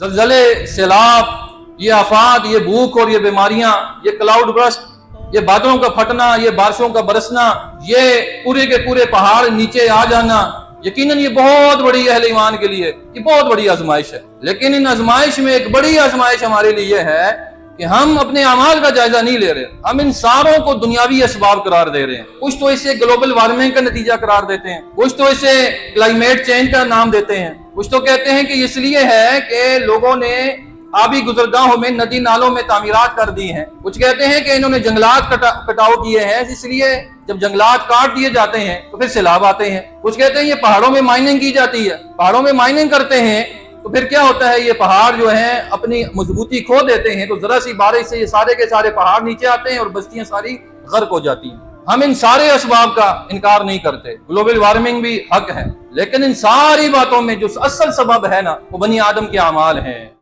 ज़लज़ले, सैलाब, ये आफात, ये भूख और ये बीमारियां, ये क्लाउड बर्स्ट, ये बादलों का फटना, ये बारिशों का बरसना, ये पूरे के पूरे पहाड़ नीचे आ जाना, यकीनन ये बहुत बड़ी अहले ईमान के लिए ये बहुत बड़ी आजमाइश है। लेकिन इन आजमाइश में एक बड़ी आजमाइश हमारे लिए है कि हम अपने अमाल का जायजा नहीं ले रहे। हम इन सारों को दुनियावी असबाब करार दे रहे हैं। कुछ तो इसे ग्लोबल वार्मिंग का नतीजा करार देते हैं, कुछ तो इसे क्लाइमेट चेंज का नाम देते हैं, कुछ तो कहते हैं कि इसलिए है कि लोगों ने आबी गुजरगाहों में, नदी नालों में तामीरात कर दी हैं। कुछ कहते हैं कि इन्होंने जंगलात कटाव किए हैं, इसलिए जब जंगलात काट दिए जाते हैं तो फिर सैलाब आते हैं। कुछ कहते हैं ये पहाड़ों में माइनिंग की जाती है, पहाड़ों में माइनिंग करते हैं तो फिर क्या होता है, ये पहाड़ जो है अपनी मजबूती खो देते हैं, तो जरा सी बारिश से ये सारे के सारे पहाड़ नीचे आते हैं और बस्तियां सारी गर्क हो जाती हैं। हम इन सारे असबाब का इनकार नहीं करते, ग्लोबल वार्मिंग भी हक है, लेकिन इन सारी बातों में जो असल सबब है ना, वो बनी आदम के अमाल हैं।